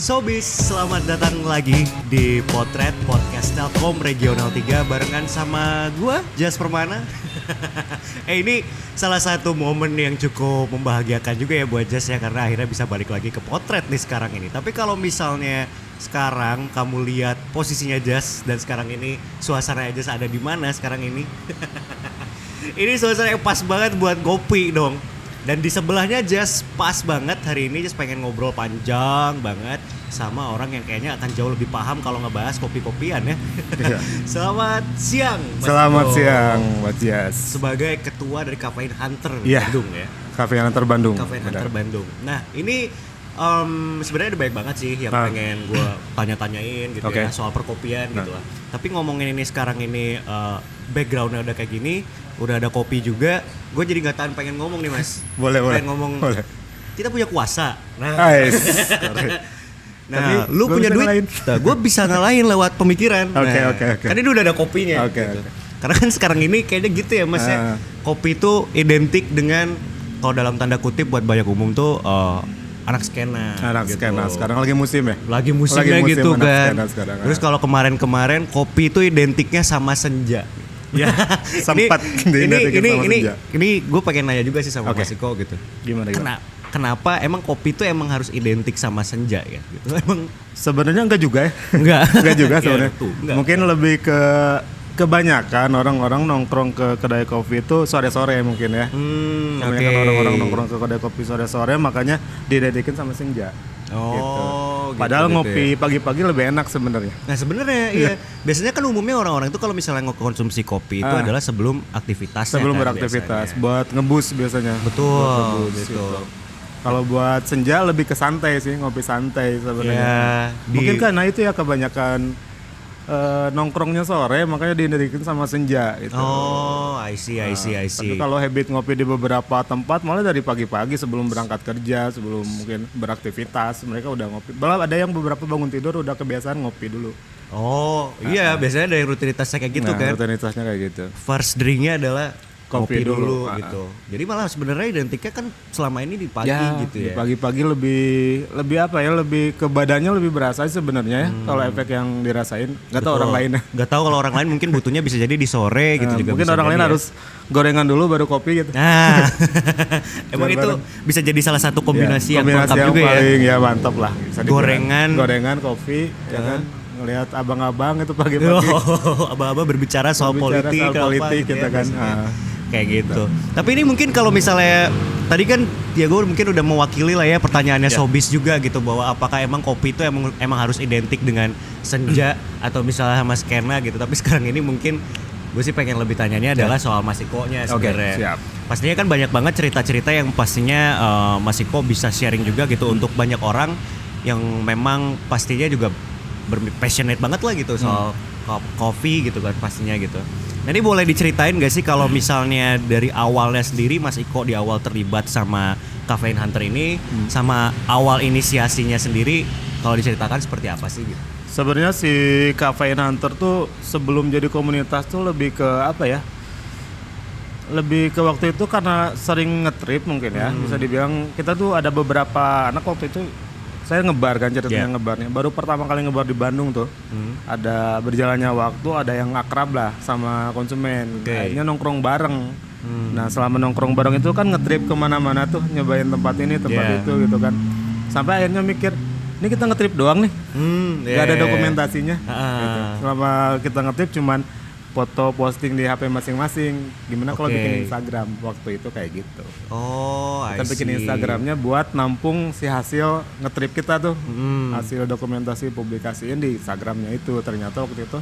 Sobis, selamat datang lagi di Potret Podcast Telkom Regional 3 barengan sama gua, Jas Permana. Ini salah satu momen yang cukup membahagiakan juga ya buat Jas ya, karena akhirnya bisa balik lagi ke Potret nih sekarang ini. Tapi kalau misalnya sekarang kamu lihat posisinya Jas dan sekarang ini suasana Jas ada di mana sekarang ini? Ini suasana yang pas banget buat ngopi dong. Dan di sebelahnya Jas pas banget hari ini Jas pengen ngobrol panjang banget sama orang yang kayaknya akan jauh lebih paham kalau ngebahas kopi-kopian ya. Iya. Selamat siang Mas Selamat Iko. siang Mas Jas. Sebagai ketua dari Caffeine Hunter Iya. Bandung ya. Caffeine Hunter Bandung. Caffeine Hunter Bandung. Nah ini sebenarnya ada banyak banget sih yang pengen gue tanya-tanyain gitu Okay. ya soal perkopian gitu lah. Tapi ngomongin ini sekarang ini backgroundnya udah kayak gini, udah ada kopi juga, gue jadi nggak tahan pengen ngomong nih Mas. Boleh. Pengen ngomong. Boleh. Kita punya kuasa. Nah, Tapi lu gua punya bisa duit. ngalahin. Nah, gue bisa ngalahin lewat pemikiran. Oke. Kan ini udah ada kopinya. Oke. Karena kan sekarang ini kayaknya gitu ya Mas ya. Kopi itu identik dengan kalau dalam tanda kutip buat banyak umum tuh anak skena. Anak gitu. skena. Sekarang lagi musim ya? Lagi musimnya musim gitu anak kan. skena sekarang, Terus kalau kemarin kopi itu identiknya sama senja. Ya, Sempat diidentikan sama senja. ini gue pengen nanya juga sih sama Oke. Mas Iko gitu. Gimana? Kenapa emang kopi itu emang harus identik sama senja ya? Gitu. Emang Sebenarnya enggak juga ya. enggak. Enggak juga Ya, sebenarnya. tuh, enggak. Mungkin lebih ke kebanyakan orang-orang nongkrong ke kedai kopi itu sore-sore mungkin ya. Kebanyakan orang-orang nongkrong ke kedai kopi sore-sore makanya didedikin sama senja. Oh, Padahal gitu ngopi ya. pagi-pagi lebih enak sebenarnya. Nah sebenarnya iya. Biasanya kan umumnya orang-orang itu kalau misalnya konsumsi kopi itu adalah sebelum aktivitas. Sebelum beraktivitas, buat ngebus biasanya. Betul. Buat ngebus, Betul. gitu. Kalau buat senja lebih ke santai sih, ngopi santai sebenarnya. Ya, Mungkin karena itu ya kebanyakan nongkrongnya sore, makanya diidentikan sama senja gitu. Oh, I see. Tapi kalau habit ngopi di beberapa tempat, malah dari pagi-pagi sebelum berangkat kerja, sebelum mungkin beraktivitas, mereka udah ngopi. Bahkan ada yang beberapa bangun tidur udah kebiasaan ngopi dulu. Oh, iya biasanya ada yang rutinitasnya kayak gitu kan. Rutinitasnya kayak gitu. First drinknya adalah kopi Kopi dulu dulu. gitu. Jadi malah sebenarnya identiknya kan selama ini di pagi gitu ya. Di pagi-pagi lebih apa ya, lebih ke badannya lebih berasa sih sebenarnya ya. Kalau efek yang dirasain, nggak tahu orang lain. Nggak tahu kalau orang lain mungkin butuhnya bisa jadi di sore gitu juga. Mungkin bisa orang jadi lain ya. harus gorengan dulu baru kopi gitu. Nah, emang itu Bareng. bisa jadi salah satu kombinasi yang kombinasi lengkap yang juga ya. paling ya mantap lah. Bisa dibilang. Gorengan. Gorengan, kopi, ya kan. Ngelihat abang-abang itu pagi-pagi. Oh, abang-abang berbicara soal Berbicara politik, soal apa politik gitu kita ya, kan. biasanya. Kayak gitu. Tapi ini mungkin kalau misalnya tadi kan ya gue mungkin udah mewakili lah ya pertanyaannya Sobis juga gitu, bahwa apakah emang kopi itu emang harus identik dengan senja atau misalnya sama skena gitu. Tapi sekarang ini mungkin gue sih pengen lebih tanyanya adalah soal Mas Iko-nya sebenarnya. siap. Pastinya kan banyak banget cerita-cerita yang pastinya Mas Iko bisa sharing juga gitu untuk banyak orang yang memang pastinya juga passionate banget lah gitu soal kopi gitu kan pastinya gitu. Nah ini boleh diceritain gak sih kalau misalnya dari awalnya sendiri Mas Iko di awal terlibat sama Caffeine Hunter ini, sama awal inisiasinya sendiri kalau diceritakan seperti apa sih gitu? Sebenarnya si Caffeine Hunter tuh sebelum jadi komunitas tuh lebih ke apa ya? Lebih ke waktu itu karena sering ngetrip mungkin ya. Bisa dibilang kita tuh ada beberapa anak waktu itu saya ngebar kan ceritanya ngebarnya. Baru pertama kali ngebar di Bandung tuh. Ada berjalannya waktu, ada yang akrab lah sama konsumen. Akhirnya nongkrong bareng. Nah selama nongkrong bareng itu kan ngetrip kemana-mana tuh, nyobain tempat ini, tempat itu gitu kan. Sampai akhirnya mikir, ini kita ngetrip doang nih. Gak ada dokumentasinya. Gitu. Selama kita ngetrip cuman foto posting di HP masing-masing. Gimana kalau bikin Instagram waktu itu kayak gitu. Oh, Kita bikin Instagramnya buat nampung si hasil ngetrip kita tuh, hasil dokumentasi publikasiin di Instagramnya itu. Ternyata waktu itu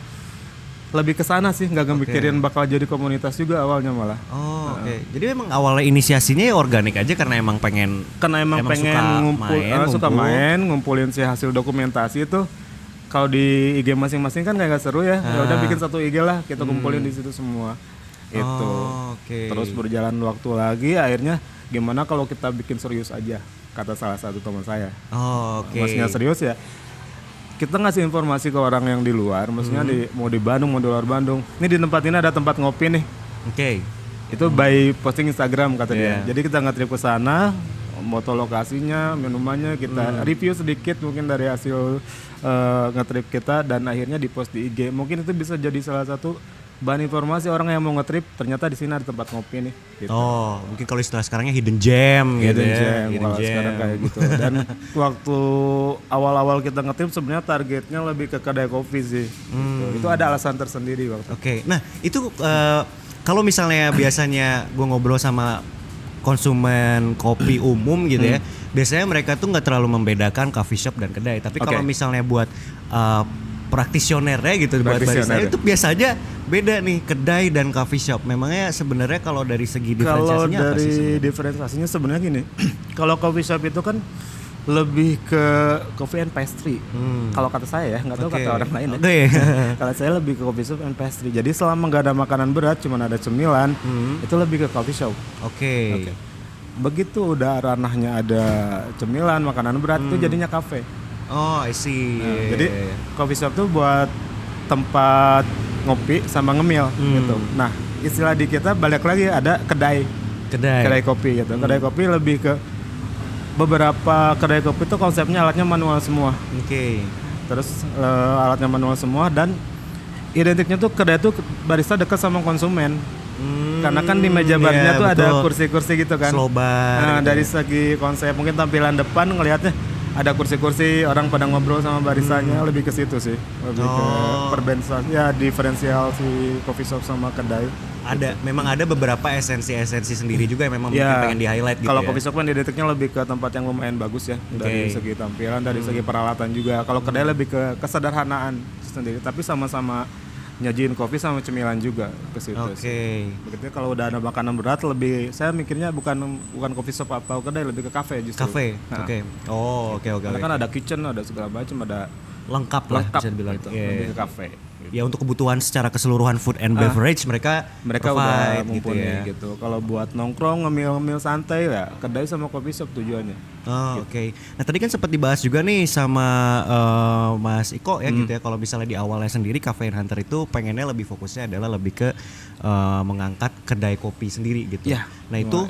lebih ke sana sih, nggak mikirin bakal jadi komunitas juga awalnya malah. Oh, oke. Jadi memang awalnya inisiasinya ya organik aja karena emang pengen pengen suka main, ngumpulin si hasil dokumentasi itu. Kalau di IG masing-masing kan nggak seru ya. Ya udah bikin satu IG lah, kita kumpulin di situ semua. Itu. Terus berjalan waktu lagi, akhirnya gimana kalau kita bikin serius aja, kata salah satu teman saya. Maksudnya serius ya, kita ngasih informasi ke orang yang di luar, maksudnya mau di Bandung, mau di luar Bandung. Ini di tempat ini ada tempat ngopi nih. Itu by posting Instagram kata dia. Jadi kita nge-trip ke sana, foto lokasinya, minumannya, kita review sedikit mungkin dari hasil ngetrip kita dan akhirnya dipost di IG. Mungkin itu bisa jadi salah satu bahan informasi orang yang mau ngetrip, ternyata di sini ada tempat ngopi nih. Gitu. Oh, mungkin kalau istilah sekarangnya hidden gem gitu Hidden ya. gem, kalau sekarang kayak gitu. Dan waktu awal-awal kita ngetrip sebenarnya targetnya lebih ke kedai kopi sih. Gitu. Itu ada alasan tersendiri waktu. Oke, nah itu kalau misalnya biasanya gue ngobrol sama konsumen kopi umum gitu ya, biasanya mereka tuh nggak terlalu membedakan coffee shop dan kedai. Tapi kalau misalnya buat praktisionernya gitu, buat barista itu biasanya beda nih kedai dan coffee shop. Memangnya sebenarnya kalau dari segi diferensiasinya apa sih? Kalau dari diferensiasinya sebenarnya gini, kalau coffee shop itu kan lebih ke coffee and pastry. Kalau kata saya ya, nggak tahu kata orang lain ya. Kalau saya lebih ke coffee shop and pastry. Jadi selama nggak ada makanan berat, cuma ada cemilan, itu lebih ke coffee shop. Oke. Begitu udah ranahnya ada cemilan, makanan berat, itu jadinya kafe. Oh, I see. Nah, jadi coffee shop tuh buat tempat ngopi sama ngemil gitu. Nah, istilah di kita balik lagi ada kedai kopi gitu. Kedai kopi lebih ke beberapa kedai kopi itu konsepnya alatnya manual semua. Terus alatnya manual semua dan identiknya tuh kedai tuh barista dekat sama konsumen. Karena kan di meja barnya tuh ada kursi-kursi gitu kan. Slow bar. Nah, gitu. dari segi konsep mungkin tampilan depan ngelihatnya ada kursi-kursi, orang pada ngobrol sama baristanya, lebih ke situ sih. Lebih ke perbedaan ya diferensial si coffee shop sama kedai. Ada, memang ada beberapa esensi-esensi sendiri juga yang memang mungkin pengen di-highlight gitu. Kalau coffee shop kan identiknya lebih ke tempat yang lumayan bagus ya, dari segi tampilan, dari segi peralatan juga. Kalau kedai lebih ke kesederhanaan sendiri, tapi sama-sama nyajiin kopi sama cemilan juga ke situ. Begitu kalau udah ada makanan berat lebih saya mikirnya bukan coffee shop atau kedai, lebih ke kafe justru. Oke. Karena kan ada kitchen, ada segala macam, ada lengkap lah bisa dibilang gitu. Lebih ke kafe. Ya untuk kebutuhan secara keseluruhan food and beverage mereka udah mumpuni gitu. Kalau buat nongkrong ngemil santai ya kedai sama coffee shop tujuannya. Oke. Nah tadi kan sempat dibahas juga nih sama Mas Iko ya gitu ya. Kalau misalnya di awalnya sendiri Cafe Hunter itu pengennya lebih fokusnya adalah lebih ke mengangkat kedai kopi sendiri gitu. Nah itu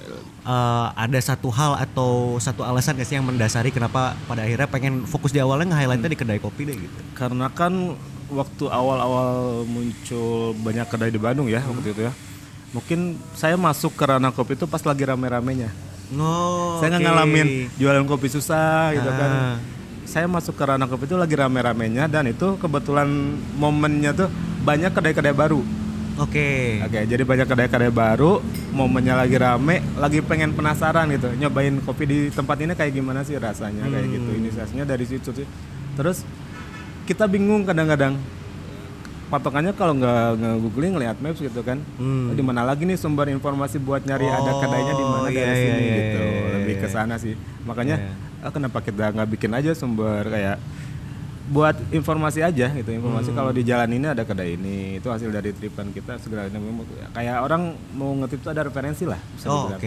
ada satu hal atau satu alasan gak sih yang mendasari kenapa pada akhirnya pengen fokus di awalnya nge-highlightnya di kedai kopi deh gitu? Karena kan waktu awal-awal muncul banyak kedai di Bandung ya waktu itu ya. Mungkin saya masuk ke ranah kopi itu pas lagi rame-ramenya. Saya nggak ngalamin jualan kopi susah gitu kan. Saya masuk ke ranah kopi itu lagi rame-ramenya dan itu kebetulan momennya tuh banyak kedai-kedai baru. Jadi banyak kedai-kedai baru, momennya lagi rame, lagi pengen penasaran gitu, nyobain kopi di tempat ini kayak gimana sih rasanya kayak gitu. Inisiasinya dari situ sih. Terus kita bingung kadang-kadang patokannya kalau nggak googling ngeliat maps gitu kan, di mana lagi nih sumber informasi buat nyari ada kedainya di mana dari sini gitu, lebih ke sana sih. Makanya kenapa kita nggak bikin aja sumber kayak buat informasi aja gitu, informasi kalau di jalan ini ada kedai ini, itu hasil dari tripan kita segala kayak orang mau ngetip tuh ada referensi lah bisa dibilang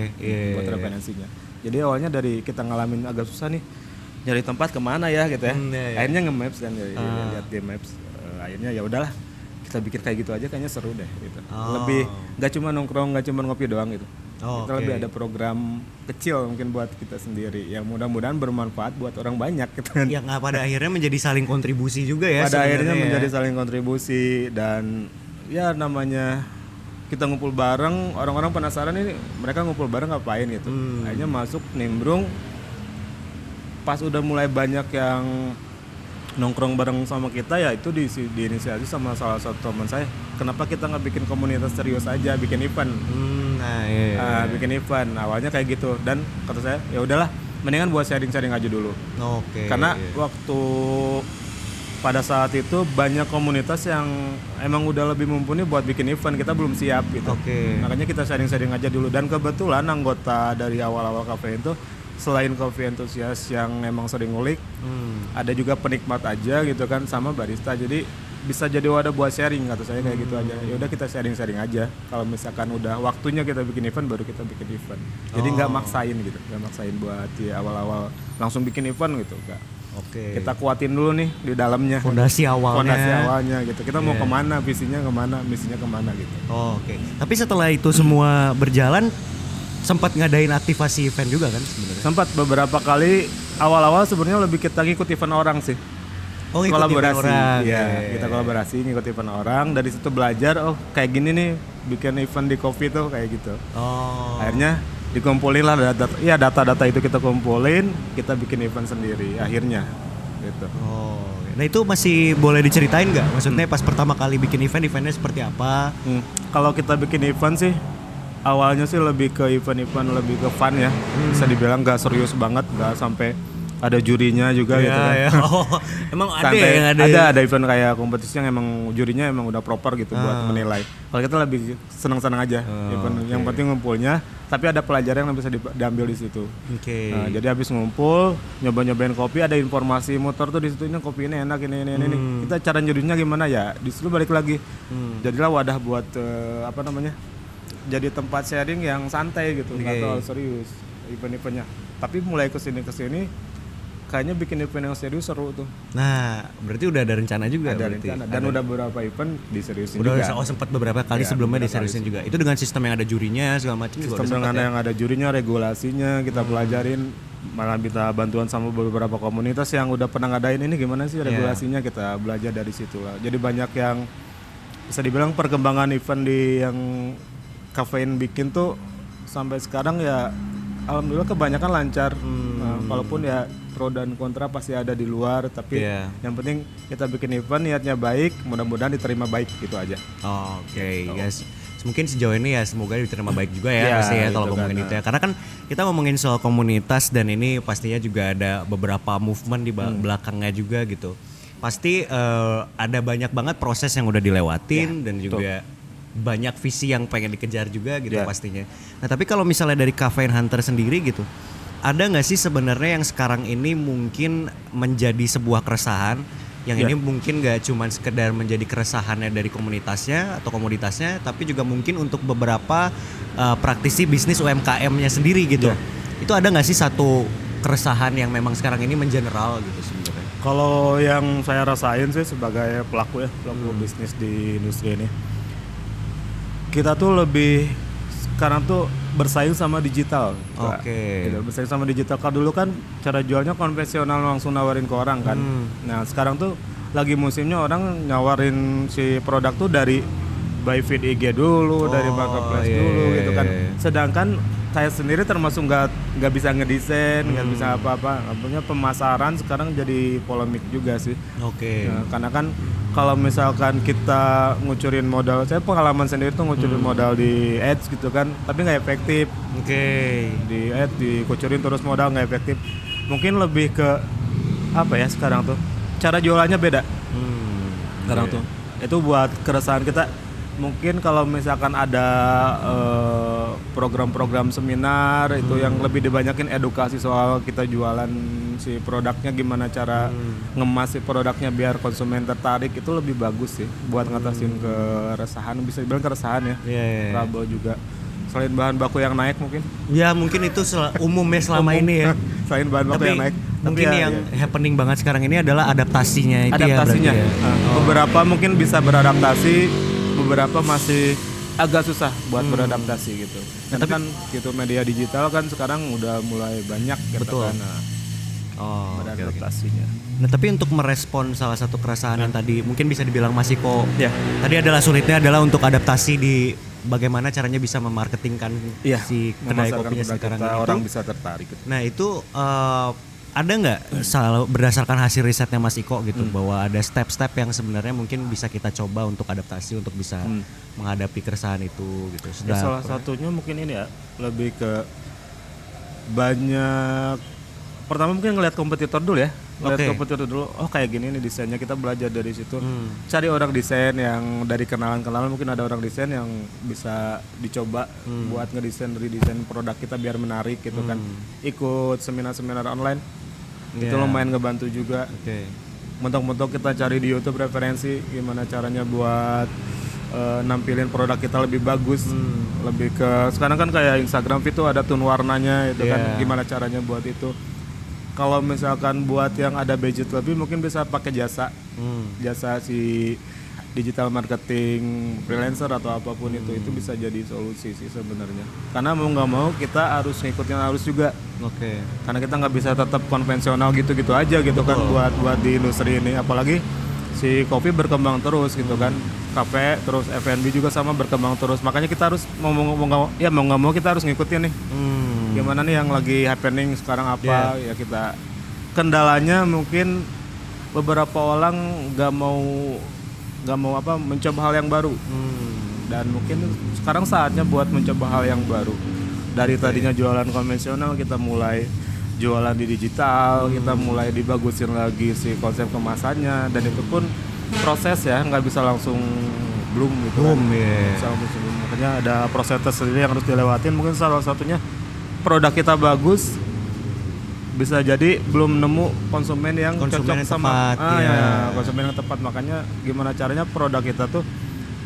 buat referensinya. Jadi awalnya dari kita ngalamin agak susah nih nyari tempat kemana ya gitu ya. Akhirnya nge-maps dan lihat di maps. Akhirnya ya udahlah kita bikin kayak gitu aja kayaknya seru deh gitu. Lebih nggak cuma nongkrong, nggak cuma ngopi doang gitu. Kita lebih ada program kecil mungkin buat kita sendiri yang mudah-mudahan bermanfaat buat orang banyak gitu kan. Yang pada akhirnya menjadi saling kontribusi juga ya. Pada akhirnya menjadi saling kontribusi dan ya namanya kita ngumpul bareng, orang-orang penasaran ini mereka ngumpul bareng ngapain gitu. Akhirnya masuk nimbrung. Pas udah mulai banyak yang nongkrong bareng sama kita ya itu diinisiasi sama salah satu teman saya. Kenapa kita nggak bikin komunitas serius aja, bikin event? Bikin event. Awalnya kayak gitu dan kata saya ya udahlah, mendingan buat sharing-sharing aja dulu. Karena waktu pada saat itu banyak komunitas yang emang udah lebih mumpuni buat bikin event, kita belum siap gitu. Makanya kita sharing-sharing aja dulu dan kebetulan anggota dari awal-awal kafe itu selain coffee enthusiast yang emang sering ngulik, ada juga penikmat aja gitu kan sama barista. Jadi bisa jadi wadah buat sharing kata saya kayak gitu aja. Ya udah kita sharing-sharing aja. Kalau misalkan udah waktunya kita bikin event baru kita bikin event. Jadi nggak maksain gitu, nggak maksain buat ya awal-awal langsung bikin event gitu, enggak. Kita kuatin dulu nih di dalamnya. Fondasi awalnya gitu. Kita mau kemana, visinya kemana, misinya kemana gitu. Tapi setelah itu semua berjalan, sempat ngadain aktivasi event juga kan sebenarnya. Sempat beberapa kali awal-awal sebenarnya lebih kita ngikut event orang sih. Oh, ikut Kolaborasi. event orang. Iya, kita kolaborasi ngikut event orang, dari situ belajar oh kayak gini nih bikin event di Coffee tuh kayak gitu. Oh. Akhirnya dikumpulin lah data-data itu kita kumpulin, kita bikin event sendiri akhirnya gitu. Oh. Nah itu masih boleh diceritain nggak? Maksudnya pas pertama kali bikin eventnya seperti apa? Kalau kita bikin event sih awalnya sih lebih ke event lebih ke fun ya. Bisa dibilang nggak serius banget, nggak sampai ada jurinya juga gitu kan. Ya. Oh, emang ada Santai, yang ada event kayak kompetisi yang emang jurinya emang udah proper gitu buat menilai. Kalau kita lebih senang-senang aja event yang penting ngumpulnya, tapi ada pelajaran yang bisa diambil di situ. Oke. Nah, jadi habis ngumpul, nyobain kopi, ada informasi motor tuh di situ, ini kopi ini enak ini. Kita cara jurinya gimana ya? Di situ balik lagi. Jadilah wadah buat jadi tempat sharing yang santai gitu, nggak terlalu serius event-eventnya. Tapi mulai kesini kayaknya bikin event yang serius seru tuh. Nah, berarti udah ada rencana juga. Ada rencana. Dan udah beberapa event diseriusin udah juga. Sempat beberapa kali sebelumnya diseriusin juga. Itu dengan sistem yang ada jurinya segala macam juga. Sistem dengan yang ada jurinya, regulasinya kita pelajarin. Malah minta bantuan sama beberapa komunitas yang udah pernah ngadain ini gimana sih regulasinya, kita belajar dari situ lah. Jadi banyak yang bisa dibilang perkembangan event di yang Kafein bikin tuh sampai sekarang ya alhamdulillah kebanyakan lancar. Walaupun ya pro dan kontra pasti ada di luar, tapi yang penting kita bikin event niatnya baik, mudah-mudahan diterima baik gitu aja. Oke, guys. Mungkin sejauh ini ya semoga diterima baik juga ya pasti ya kalau ngomongin itu ya. Karena kan kita ngomongin soal komunitas dan ini pastinya juga ada beberapa movement di belakangnya juga gitu. Pasti ada banyak banget proses yang udah dilewatin dan juga banyak visi yang pengen dikejar juga gitu pastinya. Nah tapi kalau misalnya dari Caffeine Hunter sendiri gitu, ada nggak sih sebenarnya yang sekarang ini mungkin menjadi sebuah keresahan yang ini mungkin nggak cuma sekedar menjadi keresahannya dari komunitasnya atau komoditasnya, tapi juga mungkin untuk beberapa praktisi bisnis UMKM-nya sendiri gitu. Itu ada nggak sih satu keresahan yang memang sekarang ini mengeneral gitu sebenarnya? Kalau yang saya rasain sih sebagai pelaku bisnis di industri ini, kita tuh lebih sekarang tuh bersaing sama digital. Gitu, bersaing sama digital. Kalau dulu kan cara jualnya konvensional, langsung nawarin ke orang kan. Nah sekarang tuh lagi musimnya orang nyawarin si produk tuh dari by feed IG dulu, dari marketplace dulu gitu kan. Sedangkan saya sendiri termasuk nggak bisa ngedesain, nggak bisa apa-apa. Punya pemasaran sekarang jadi polemik juga sih. Nah, karena kan kalau misalkan kita ngucurin modal, saya pengalaman sendiri tuh ngucurin modal di ads gitu kan, tapi nggak efektif. Di ads dikucurin terus modal nggak efektif. Mungkin lebih ke apa ya sekarang tuh? Cara jualannya beda. Sekarang tuh. Itu buat keresahan kita. Mungkin kalau misalkan ada program-program seminar itu yang lebih dibanyakin edukasi soal kita jualan si produknya, gimana cara ngemas si produknya biar konsumen tertarik, itu lebih bagus sih buat ngatasin keresahan, bisa dibilang keresahan ya. Trouble juga. Selain bahan baku yang naik mungkin. Ya mungkin itu umumnya selama ini ya. Selain bahan baku yang naik. Mungkin yang happening banget sekarang ini adalah adaptasinya itu ya. Beberapa mungkin bisa beradaptasi, beberapa masih agak susah buat beradaptasi gitu. Karena kan gitu media digital kan sekarang udah mulai banyak gitu kan. Beradaptasinya. Nah tapi untuk merespon salah satu keresahan yang tadi mungkin bisa dibilang Mas Iko tadi adalah sulitnya adalah untuk adaptasi di bagaimana caranya bisa memarketingkan si kedai kopinya sekarang ini. Orang bisa tertarik gitu. Nah itu ada nggak berdasarkan hasil risetnya Mas Iko gitu bahwa ada step-step yang sebenarnya mungkin bisa kita coba untuk adaptasi untuk bisa menghadapi keresahan itu gitu? Salah satunya mungkin ini ya, lebih ke banyak pertama mungkin ngelihat kompetitor dulu ya. Kompetitor dulu, oh kayak gini nih desainnya, kita belajar dari situ. Cari orang desain yang dari kenalan-kenalan, mungkin ada orang desain yang bisa dicoba buat redesign produk kita biar menarik gitu kan. Ikut seminar-seminar online itu lumayan ngebantu juga. Mentok-mentok kita cari di YouTube referensi gimana caranya buat nampilin produk kita lebih bagus. Lebih ke sekarang kan kayak Instagram itu ada tone warnanya itu kan, gimana caranya buat itu. Kalau misalkan buat yang ada budget lebih mungkin bisa pakai jasa si digital marketing, freelancer atau apapun itu bisa jadi solusi sih sebenarnya. Karena mau nggak mau kita harus ngikutin arus juga. Oke. Karena kita nggak bisa tetap konvensional gitu-gitu aja gitu kan buat di industri ini. Apalagi si kopi berkembang terus gitu kan, kafe terus F&B juga sama berkembang terus. Makanya kita harus mau nggak mau kita harus ngikutin nih. Gimana nih yang lagi happening sekarang apa ya kita. Kendalanya mungkin beberapa orang nggak mau mencoba hal yang baru. Dan mungkin sekarang saatnya buat mencoba hal yang baru. Dari tadinya jualan konvensional kita mulai jualan di digital, kita mulai dibagusin lagi si konsep kemasannya, dan itu pun proses ya, nggak bisa langsung bloom gitu kan. Bisa langsung bloom. Makanya ada proses tersendiri yang harus dilewatin. Mungkin salah satunya produk kita bagus, bisa jadi belum nemu konsumen yang cocok sama konsumen yang tepat. Makanya gimana caranya produk kita tuh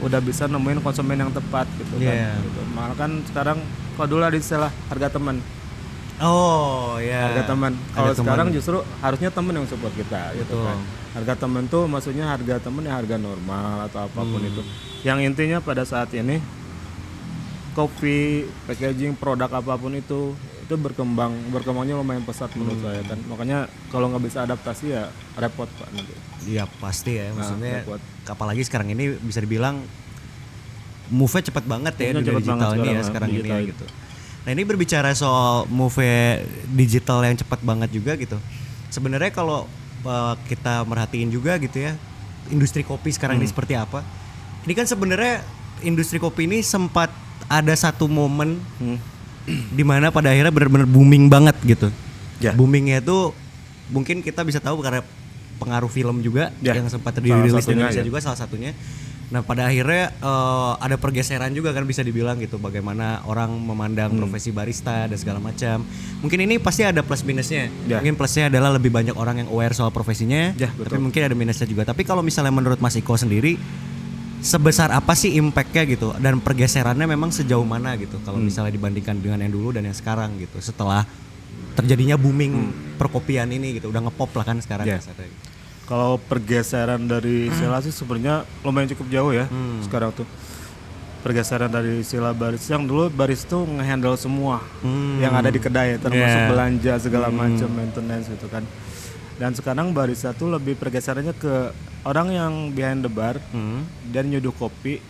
udah bisa nemuin konsumen yang tepat gitu kan. Gitu. Malah kan sekarang kalau dulu ada istilah harga teman. Harga teman. Kalau sekarang justru harusnya teman yang support kita gitu kan. Harga teman tuh maksudnya harga teman ya harga normal atau apapun itu. Yang intinya pada saat ini kopi, packaging, produk apapun itu berkembangnya lumayan pesat menurut saya kan. Makanya kalau nggak bisa adaptasi ya repot Pak nanti. Iya pasti ya, maksudnya apalagi sekarang ini bisa dibilang move-nya cepat banget ya di digital ini ya sekarang ini ya gitu. Nah ini berbicara soal move digital yang cepat banget juga gitu. Sebenarnya kalau kita merhatiin juga gitu ya, industri kopi sekarang ini seperti apa. Ini kan sebenarnya industri kopi ini sempat ada satu momen di mana pada akhirnya benar-benar booming banget gitu. Boomingnya itu mungkin kita bisa tahu karena pengaruh film juga yang sempat dirilis di Indonesia juga salah satunya. Nah pada akhirnya ada pergeseran juga kan bisa dibilang gitu, bagaimana orang memandang profesi barista dan segala macam. Mungkin ini pasti ada plus minusnya. Mungkin plusnya adalah lebih banyak orang yang aware soal profesinya, tapi mungkin ada minusnya juga. Tapi kalau misalnya menurut Mas Iko sendiri, sebesar apa sih impactnya gitu, dan pergeserannya memang sejauh mana gitu kalau misalnya dibandingkan dengan yang dulu dan yang sekarang gitu, setelah terjadinya booming perkopian ini gitu, udah ngepop lah kan sekarang. Kalau pergeseran dari sila sih sebenarnya lumayan cukup jauh ya sekarang tuh. Pergeseran dari sila baris yang dulu baris tuh ngehandle semua yang ada di kedai, termasuk belanja segala macam, maintenance gitu kan. Dan sekarang barista tuh lebih pergeserannya ke orang yang behind the bar dan nyeduh kopi,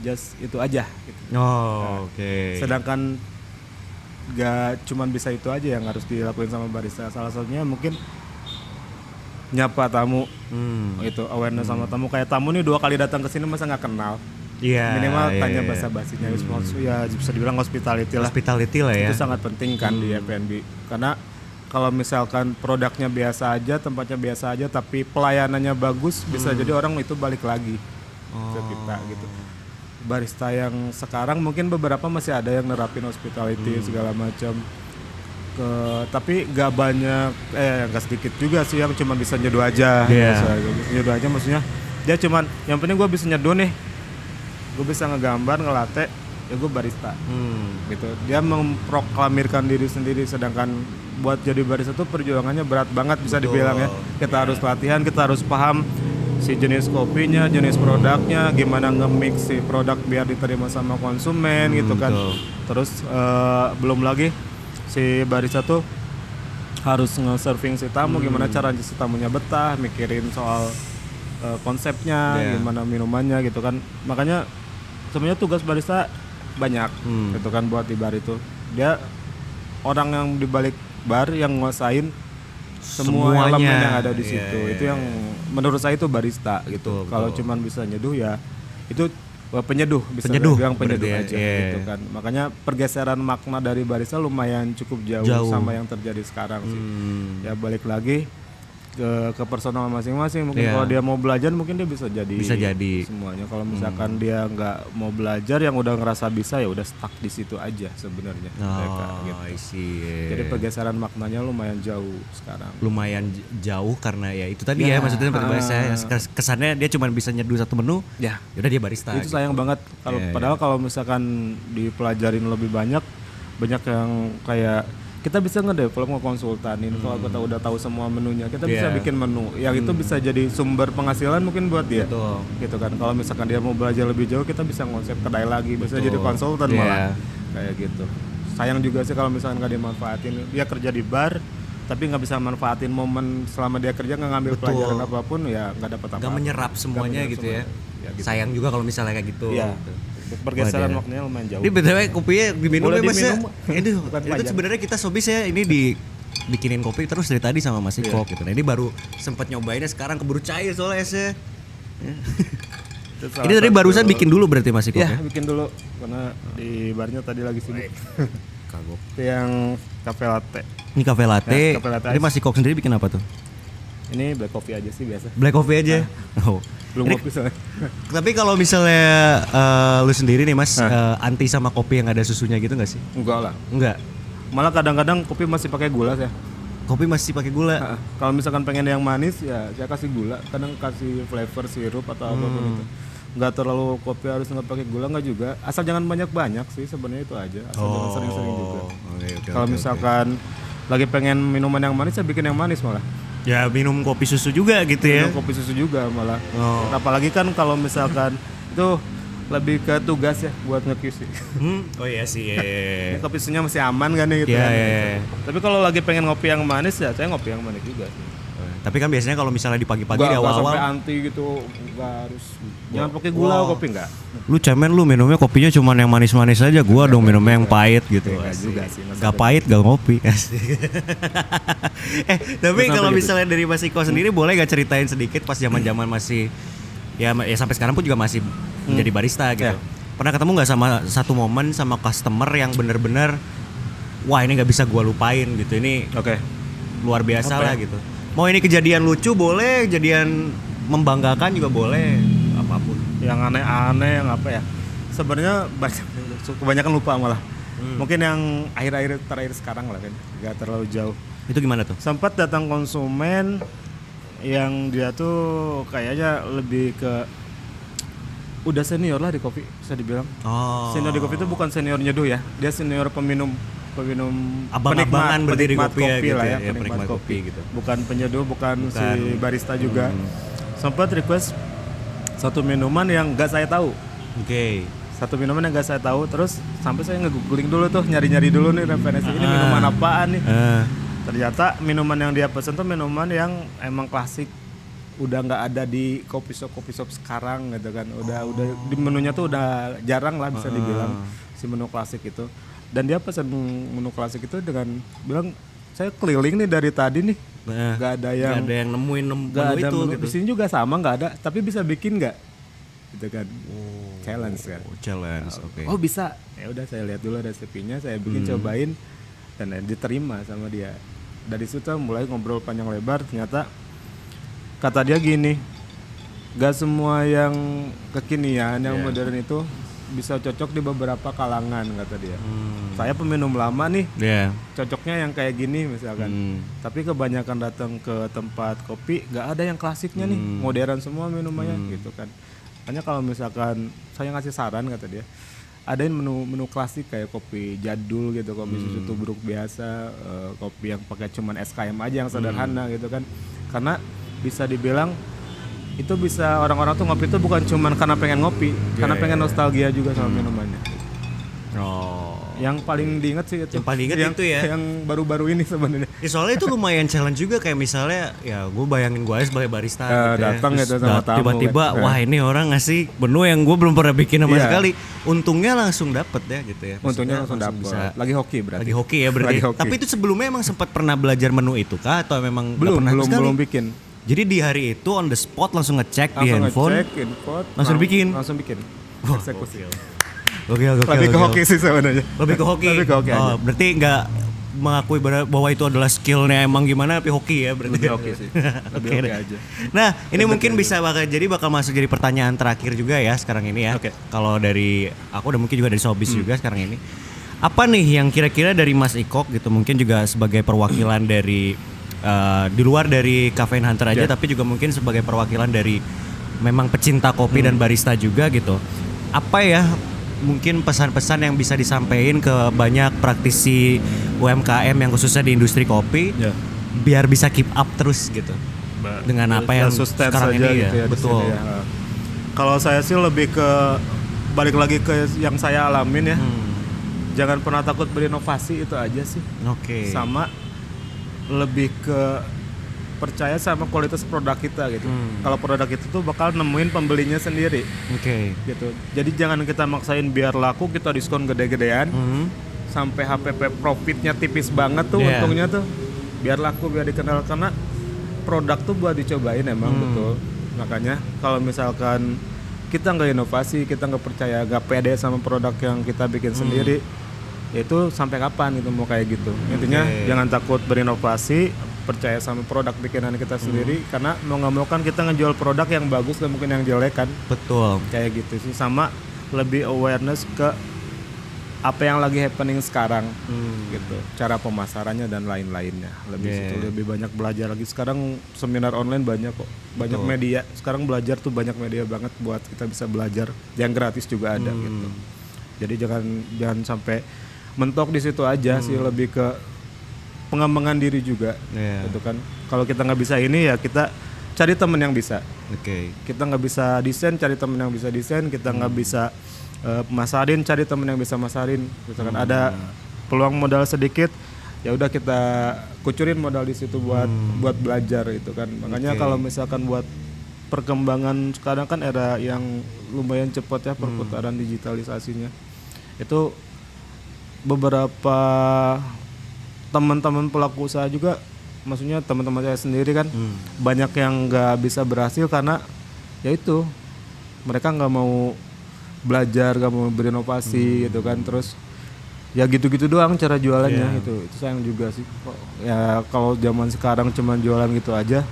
just itu aja gitu. Sedangkan gak cuman bisa itu aja yang harus dilakuin sama barista. Salah satunya mungkin nyapa tamu, itu awareness sama tamu. Kayak tamu nih 2 kali datang ke sini masa nggak kenal. Minimal tanya basa-basinya. Ya bisa dibilang hospitality lah ya. Itu sangat penting kan di F&B. Karena kalau misalkan produknya biasa aja, tempatnya biasa aja, tapi pelayanannya bagus, bisa jadi orang itu balik lagi ke kita gitu. Barista yang sekarang mungkin beberapa masih ada yang nerapin hospitality segala macam. Tapi gak banyak, gak sedikit juga sih yang cuma bisa nyeduh aja. Nyeduh aja maksudnya dia cuman yang penting gue bisa nyeduh nih, gue bisa ngegambar, ngelate, ya gue barista gitu. Dia memproklamirkan diri sendiri, sedangkan buat jadi barista tuh perjuangannya berat banget bisa dibilang ya. Kita harus latihan, kita harus paham si jenis kopinya, jenis produknya, gimana nge-mix si produk biar diterima sama konsumen gitu kan. Terus belum lagi si barista tuh harus nge-serving si tamu, gimana cara si tamunya betah, mikirin soal konsepnya, gimana minumannya gitu kan. Makanya sebenarnya tugas barista banyak gitu kan buat di bar itu. Dia orang yang di balik bar yang nguasain semua elemen yang ada di situ. Itu yang menurut saya itu barista gitu. Kalau cuman bisa nyeduh ya itu penyeduh, bisa bilang penyeduh aja gitu kan. Makanya pergeseran makna dari barista lumayan cukup jauh sama yang terjadi sekarang sih. Ya balik lagi ke personal masing-masing. Mungkin kalau dia mau belajar mungkin dia bisa jadi semuanya. Kalau misalkan dia nggak mau belajar, yang udah ngerasa bisa ya udah stuck di situ aja sebenarnya. Gitu. Jadi pergeseran maknanya lumayan jauh sekarang. Lumayan jauh karena ya itu tadi ya maksudnya seperti barista, kesannya dia cuma bisa nyeduh satu menu, ya udah dia barista. Itu sayang banget padahal kalau misalkan dipelajarin lebih banyak yang kayak kita bisa ngedevelop, ngekonsultanin. Kalau kita udah tahu semua menunya, kita bisa bikin menu yang itu bisa jadi sumber penghasilan mungkin buat dia. Betul. Gitu kan. Kalau misalkan dia mau belajar lebih jauh, kita bisa ngonsep kedai lagi, bisa jadi konsultan malah kayak gitu. Sayang juga sih kalau misalkan nggak dimanfaatin. Dia kerja di bar tapi nggak bisa manfaatin momen selama dia kerja, nggak ngambil pelajaran apapun, ya nggak dapat apa-apa. Nggak menyerap semuanya gitu ya. Gitu. Sayang juga kalau misalnya kayak gitu. Iya. Pergeseran waktunya lumayan jauh. Ini BTW kopinya diminum ya Mas ya? Itu Bukan sebenarnya kita sobis ya ini bikinin kopi terus dari tadi sama Mas Iko gitu. Nah ini baru sempat nyobainnya, sekarang keburu cair soalnya esnya. Ini tadi barusan bikin dulu berarti Mas Iko ya? Ya? Bikin dulu karena di barnya tadi lagi sibuk. Kagok. Itu yang cafe latte. Ini cafe latte. Ya, cafe latte Ini Mas Iko sendiri bikin apa tuh? Ini black coffee aja sih biasa. Black coffee aja. Oh. Belum kopi soalnya. Tapi kalau misalnya lu sendiri nih Mas, anti sama kopi yang ada susunya gitu nggak sih? Enggak lah. Enggak. Malah kadang-kadang kopi masih pakai gula ya. Kopi masih pakai gula. Kalau misalkan pengen yang manis ya saya kasih gula, kadang kasih flavor sirup atau apapun itu. Nggak terlalu kopi harus nggak pakai gula, nggak juga. Asal jangan banyak-banyak sih, sebenarnya itu aja. Asal jangan sering-sering juga. Kalau misalkan lagi pengen minuman yang manis, saya bikin yang manis malah. Ya minum kopi susu juga gitu ya. Minum kopi susu juga malah. Apalagi kan kalau misalkan itu lebih ke tugas ya buat nge-QC. Oh iya sih. Ini kopi susunya masih aman kan ya gitu kan. Tapi kalau lagi pengen ngopi yang manis ya saya ngopi yang manis juga sih. Tapi kan biasanya kalau misalnya di pagi-pagi di Nggak awal-awal sampai anti gitu, nggak harus jangan pakai gula kopi nggak. Lu cemen lu minumnya kopinya cuma yang manis-manis aja, gua dong minumnya yang pahit gitu. Nggak juga sih. Gak pahit gak ngopi. Tapi kalau misalnya dari Mas Iko sendiri boleh gak ceritain sedikit pas zaman-zaman masih ya sampai sekarang pun juga masih menjadi barista gitu. Pernah ketemu nggak sama satu momen sama customer yang bener-bener wah ini nggak bisa gua lupain gitu, ini luar biasa lah gitu. Mau ini kejadian lucu boleh, kejadian membanggakan juga boleh, apapun. Yang aneh-aneh yang apa ya? Sebenarnya kebanyakan lupa malah. Mungkin yang akhir-akhir terakhir sekarang lah kan, nggak terlalu jauh. Itu gimana tuh? Sempat datang konsumen yang dia tuh kayaknya lebih ke udah senior lah di kopi, bisa dibilang. Senior di kopi itu bukan senior nyeduh ya, dia senior peminum abang-abangan berdiri kopi gitu lah ya, penikmat kopi gitu. Bukan penyeduh, bukan si barista juga. Sempat request satu minuman yang nggak saya tahu. Satu minuman yang nggak saya tahu, terus sampai saya nge-googling dulu tuh, nyari-nyari dulu nih referensi ini minuman apaan nih. Ternyata minuman yang dia pesen tuh minuman yang emang klasik, udah nggak ada di coffee shop sekarang gitu kan. Udah di menunya tuh udah jarang lah bisa dibilang si menu klasik itu. Dan dia pesan menu klasik itu dengan bilang saya keliling nih dari tadi nih, nggak ada yang nemuin menu itu menu. gitu. Di sini juga sama nggak ada, tapi bisa bikin nggak, gitu kan. Challenge kan. Oke. Oh bisa, ya udah saya lihat dulu resepinya, saya bikin cobain dan diterima sama dia. Dari situ mulai ngobrol panjang lebar. Ternyata kata dia gini, nggak semua yang kekinian, yang modern itu bisa cocok di beberapa kalangan, kata dia. Saya peminum lama nih, cocoknya yang kayak gini misalkan. Tapi kebanyakan datang ke tempat kopi nggak ada yang klasiknya nih, modern semua minumannya gitu kan. Hanya kalau misalkan saya ngasih saran, kata dia, adain menu klasik kayak kopi jadul gitu, kopi susu tubruk biasa, kopi yang pakai cuman SKM aja yang sederhana gitu kan. Karena bisa dibilang itu bisa orang-orang tuh ngopi itu bukan cuman karena pengen ngopi, karena pengen nostalgia juga sama minumannya. Yang paling diinget sih itu. Yang paling diinget itu ya. Yang baru-baru ini sebenarnya. Soalnya itu lumayan challenge juga, kayak misalnya ya gue bayangin gue sebagai barista gitu datang ya. gitu sama tamu. Tiba-tiba wah ini orang ngasih menu yang gue belum pernah bikin sama sekali. Untungnya langsung dapet ya gitu ya. Untungnya langsung dapet. Lagi hoki berarti. Lagi hoki ya berarti. Tapi itu sebelumnya emang sempat pernah belajar menu itu kah atau memang belum bikin. Jadi di hari itu on the spot langsung ngecek di handphone, langsung bikin. Eksekusi. Oke. Lebih ke hoki sih sebenarnya. Lebih ke hoki. Aja. Berarti nggak mengakui bahwa itu adalah skillnya emang gimana, tapi hoki ya berarti. Lebih hoki sih. Lebih hoki aja. Nah ini mungkin bisa bakal masuk jadi pertanyaan terakhir juga ya sekarang ini ya. Kalau dari aku udah mungkin juga dari Sobis juga sekarang ini. Apa nih yang kira-kira dari Mas Iko gitu, mungkin juga sebagai perwakilan dari di luar dari Cafe Hunter aja, tapi juga mungkin sebagai perwakilan dari memang pecinta kopi dan barista juga gitu. Apa ya mungkin pesan-pesan yang bisa disampaikan ke banyak praktisi UMKM yang khususnya di industri kopi Ya. biar bisa keep up terus gitu dengan apa yang sustain sekarang saja ini gitu ya, di betul. sini ya. Kalau saya sih lebih ke balik lagi ke yang saya alamin ya. Jangan pernah takut berinovasi, itu aja sih. Oke. Sama lebih ke percaya sama kualitas produk kita gitu. Kalau produk itu tuh bakal nemuin pembelinya sendiri Oke. gitu. Jadi jangan kita maksain biar laku kita diskon gede-gedean sampai HPP profitnya tipis banget tuh Yeah. untungnya tuh. Biar laku, biar dikenal, karena produk tuh buat dicobain emang betul. Makanya kalau misalkan kita nggak inovasi, kita nggak percaya, nggak pede sama produk yang kita bikin sendiri, ya itu sampai kapan gitu mau kayak gitu. Intinya jangan takut berinovasi, percaya sama produk bikinan kita sendiri, karena mau nggak mau kan kita ngejual produk yang bagus dan mungkin yang jelek kan, Betul. kayak gitu sih. Sama lebih awareness ke apa yang lagi happening sekarang gitu, cara pemasarannya dan lain-lainnya. Lebih situ, lebih banyak belajar lagi. Sekarang seminar online banyak kok, banyak media. Sekarang belajar tuh banyak media banget buat kita bisa belajar. Yang gratis juga ada gitu. Jadi jangan sampai mentok di situ aja sih, lebih ke pengembangan diri juga. Gitu kan. Kalau kita nggak bisa ini ya kita cari temen yang bisa. Oke. Kita nggak bisa desain, cari temen yang bisa desain. Kita nggak bisa masarin, cari temen yang bisa masarin. Misalkan ada peluang modal sedikit, ya udah kita kucurin modal di situ buat belajar itu kan. Makanya kalau misalkan buat perkembangan sekarang kan era yang lumayan cepat ya perputaran digitalisasinya. Itu beberapa teman-teman pelaku usaha juga, maksudnya teman-teman saya sendiri kan banyak yang nggak bisa berhasil karena ya itu mereka nggak mau belajar, nggak mau berinovasi gitu kan. Terus ya gitu-gitu doang cara jualannya. Itu sayang juga sih. Ya kalau zaman sekarang cuma jualan gitu aja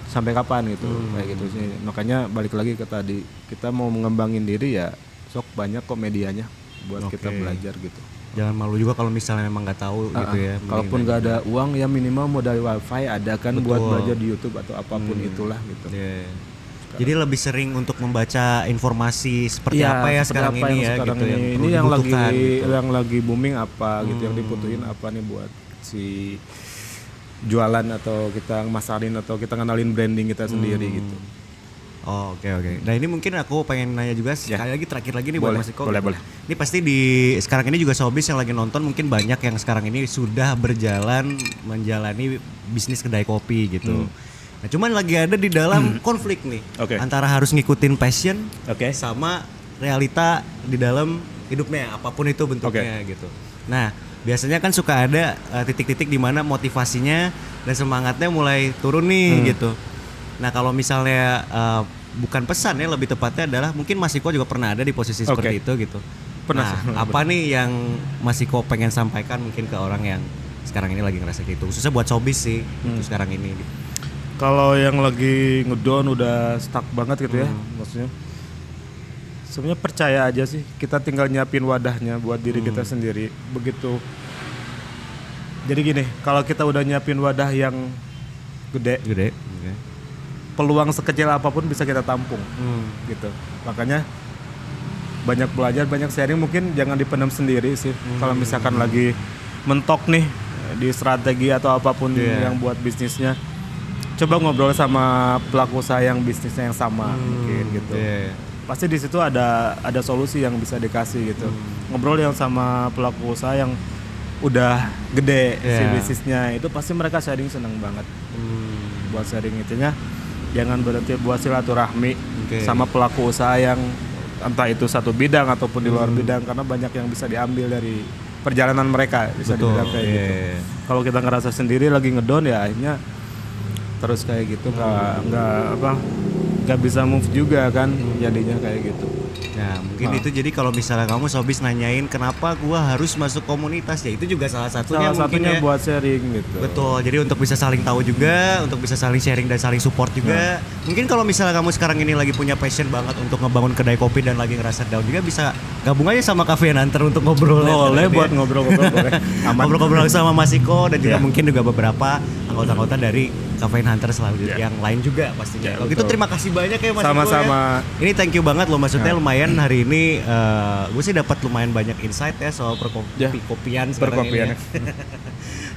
sampai kapan gitu, kayak gitu sih. Makanya balik lagi ke tadi, kita mau mengembangin diri ya sok banyak kok medianya buat kita belajar gitu. Jangan malu juga kalau misalnya memang nggak tahu gitu ya. Kalaupun nggak ada uang ya minimal modal wifi ada kan buat belajar di YouTube atau apapun itulah gitu. Jadi lebih sering untuk membaca informasi seperti apa ya sekarang apa ini yang ya sekarang gitu yang ini perlu yang lagi dibutuhkan gitu. yang lagi booming apa gitu, yang dibutuhin apa nih buat si jualan atau kita masarin atau kita ngenalin branding kita sendiri gitu. Oh, oke. Nah ini mungkin aku pengen nanya juga sekali lagi terakhir lagi nih buat Boleh, Mas Iko. boleh. Ini pasti di sekarang ini juga Sobis yang lagi nonton mungkin banyak yang sekarang ini sudah berjalan menjalani bisnis kedai kopi gitu. Nah cuman lagi ada di dalam konflik nih antara harus ngikutin passion sama realita di dalam hidupnya apapun itu bentuknya gitu. Nah biasanya kan suka ada titik-titik di mana motivasinya dan semangatnya mulai turun nih gitu. Nah kalau misalnya bukan pesan ya, lebih tepatnya adalah mungkin Mas Iko juga pernah ada di posisi seperti itu gitu. Pernah. Nah, apa nih yang Mas Iko pengen sampaikan mungkin ke orang yang sekarang ini lagi ngerasa gitu, khususnya buat Sobis sih gitu sekarang ini gitu. Kalau yang lagi ngedown udah stuck banget gitu ya, maksudnya sebenarnya percaya aja sih, kita tinggal nyiapin wadahnya buat diri kita sendiri. Begitu. Jadi gini, kalau kita udah nyiapin wadah yang gede, peluang sekecil apapun bisa kita tampung gitu. Makanya banyak belajar, banyak sharing, mungkin jangan dipendam sendiri sih. Kalau misalkan lagi mentok nih di strategi atau apapun yang buat bisnisnya, coba ngobrol sama pelaku usaha yang bisnisnya yang sama mungkin gitu. Pasti di situ ada solusi yang bisa dikasih gitu. Ngobrol yang sama pelaku usaha yang udah gede si bisnisnya, itu pasti mereka sharing seneng banget. Buat sharing itunya jangan berhenti buat silaturahmi sama pelaku usaha yang entah itu satu bidang ataupun di luar bidang, karena banyak yang bisa diambil dari perjalanan mereka, bisa dibilang kayak gitu. Kalau kita ngerasa sendiri lagi ngedown ya akhirnya terus kayak gitu nggak bisa move juga kan, jadinya kayak gitu. Nah mungkin itu jadi kalau misalnya kamu Sobis nanyain kenapa gua harus masuk komunitas, ya itu juga salah satunya ya. Buat sharing gitu. Betul, jadi untuk bisa saling tahu juga, untuk bisa saling sharing dan saling support juga. Mungkin kalau misalnya kamu sekarang ini lagi punya passion banget untuk ngebangun kedai kopi dan lagi ngerasa down juga, bisa gabung aja sama Cafe Nanter untuk ngobrol. Boleh buat ngobrol-ngobrol boleh. Ngobrol-ngobrol sama Mas Iko dan juga mungkin juga beberapa anggota-anggota dari Cafe Hunter selanjutnya yang lain juga pastinya. Kalau gitu terima kasih banyak ya Mas Iko Sama-sama. ya. Ini thank you banget loh, maksudnya lumayan hari ini gue sih dapat lumayan banyak insight ya soal perkopian sekarang ini. Ya.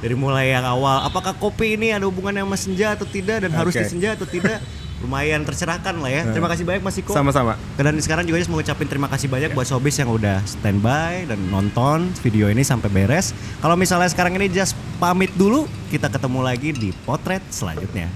Dari mulai yang awal, apakah kopi ini ada hubungannya sama senja atau tidak dan harus disenja atau tidak? Lumayan tercerahkan lah ya. Terima kasih banyak Mas Iko. Sama-sama. Dan sekarang juga mau ngucapin terima kasih banyak buat Sobis yang udah standby dan nonton video ini sampai beres. Kalau misalnya sekarang ini just pamit dulu, kita ketemu lagi di potret selanjutnya.